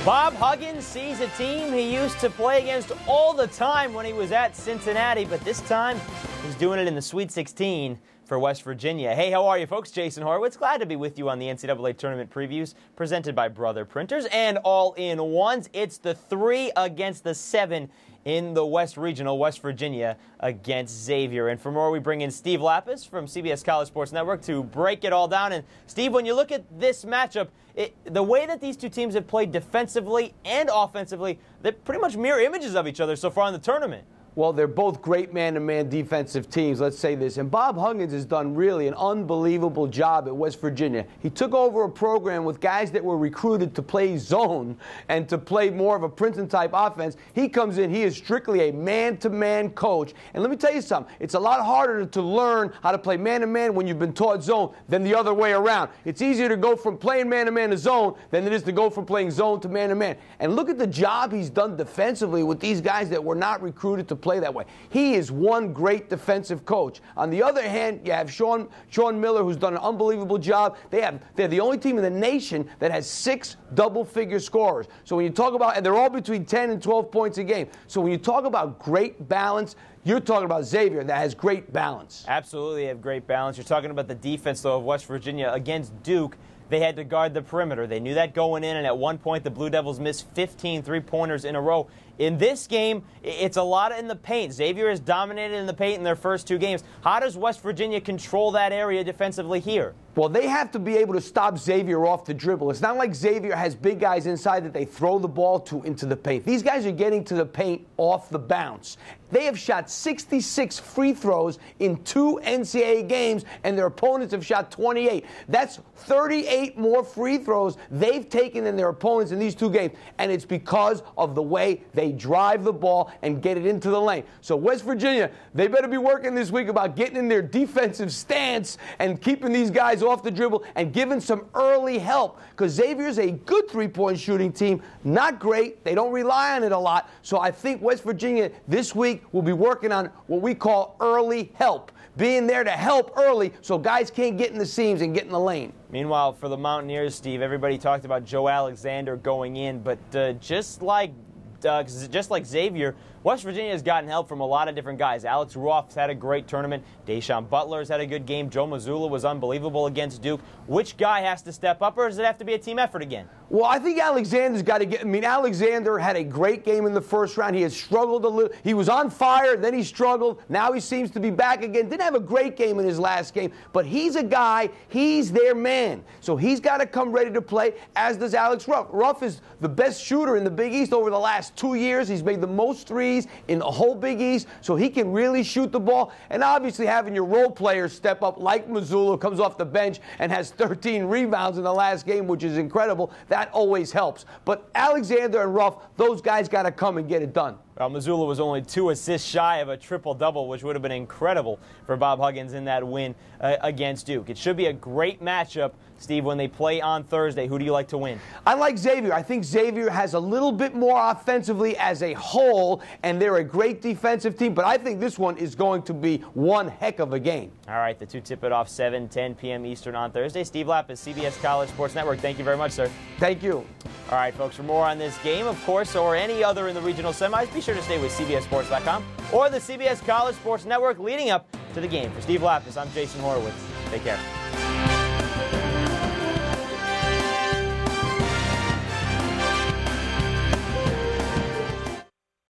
Bob Huggins sees a team he used to play against all the time when he was at Cincinnati, but this time he's doing it in the Sweet 16 for West Virginia. Hey, how are you, folks? Jason Horowitz. Glad to be with you on the NCAA Tournament Previews presented by Brother Printers and All-in-Ones. It's the 3 against the 7 in the West Regional, West Virginia against Xavier. And for more, we bring in Steve Lappas from CBS College Sports Network to break it all down. And Steve, when you look at this matchup, the way that these two teams have played defensively and offensively, they're pretty much mirror images of each other so far in the tournament. Well, they're both great man-to-man defensive teams, let's say this. And Bob Huggins has done really an unbelievable job at West Virginia. He took over a program with guys that were recruited to play zone and to play more of a Princeton-type offense. He comes in, he is strictly a man-to-man coach. And let me tell you something, it's a lot harder to learn how to play man-to-man when you've been taught zone than the other way around. It's easier to go from playing man-to-man to zone than it is to go from playing zone to man-to-man. And look at the job he's done defensively with these guys that were not recruited to play that way. He is one great defensive coach. On the other hand, you have Sean Miller, who's done an unbelievable job. They're the only team in the nation that has 6 double-figure scorers. So when you talk about, and they're all between 10 and 12 points a game. So when you talk about great balance, you're talking about Xavier that has great balance. Absolutely, they have great balance. You're talking about the defense, though, of West Virginia against Duke. They had to guard the perimeter. They knew that going in, and at one point the Blue Devils missed 15 three-pointers in a row. In this game, it's a lot in the paint. Xavier has dominated in the paint in their first 2 games. How does West Virginia control that area defensively here? Well, they have to be able to stop Xavier off the dribble. It's not like Xavier has big guys inside that they throw the ball to into the paint. These guys are getting to the paint off the bounce. They have shot 66 free throws in 2 NCAA games, and their opponents have shot 28. That's 38 more free throws they've taken than their opponents in these 2 games, and it's because of the way they drive the ball and get it into the lane. So West Virginia, they better be working this week about getting in their defensive stance and keeping these guys off the dribble and giving some early help, because Xavier's a good three-point shooting team, not great. They don't rely on it a lot. So I think West Virginia this week will be working on what we call early help, being there to help early so guys can't get in the seams and get in the lane. Meanwhile, for the Mountaineers, Steve, everybody talked about Joe Alexander going in, but just like Xavier, West Virginia has gotten help from a lot of different guys. Alex Ruff's had a great tournament. Deshaun Butler's had a good game. Joe Mazzulla was unbelievable against Duke. Which guy has to step up, or does it have to be a team effort again? Well, I think Alexander's got to get. I mean, Alexander had a great game in the first round. He has struggled a little. He was on fire, then he struggled. Now he seems to be back again. Didn't have a great game in his last game, but he's a guy, he's their man. So he's got to come ready to play, as does Alex Ruff. Ruff is the best shooter in the Big East over the last 2 years. He's made the most threes in the whole Big East, so he can really shoot the ball. And obviously having your role players step up like Mazzulla, comes off the bench and has 13 rebounds in the last game, which is incredible. That always helps. But Alexander and Ruff, those guys got to come and get it done. Well, Mazzulla was only 2 assists shy of a triple-double, which would have been incredible for Bob Huggins in that win against Duke. It should be a great matchup, Steve, when they play on Thursday. Who do you like to win? I like Xavier. I think Xavier has a little bit more offensively as a whole, and they're a great defensive team, but I think this one is going to be one heck of a game. All right, the 2 tip it off 7:10 p.m. Eastern on Thursday. Steve Lappas, CBS College Sports Network. Thank you very much, sir. Thank you. All right, folks, for more on this game, of course, or any other in the regional semis, be sure to stay with CBSSports.com or the CBS College Sports Network leading up to the game. For Steve Lappas, I'm Jason Horowitz. Take care.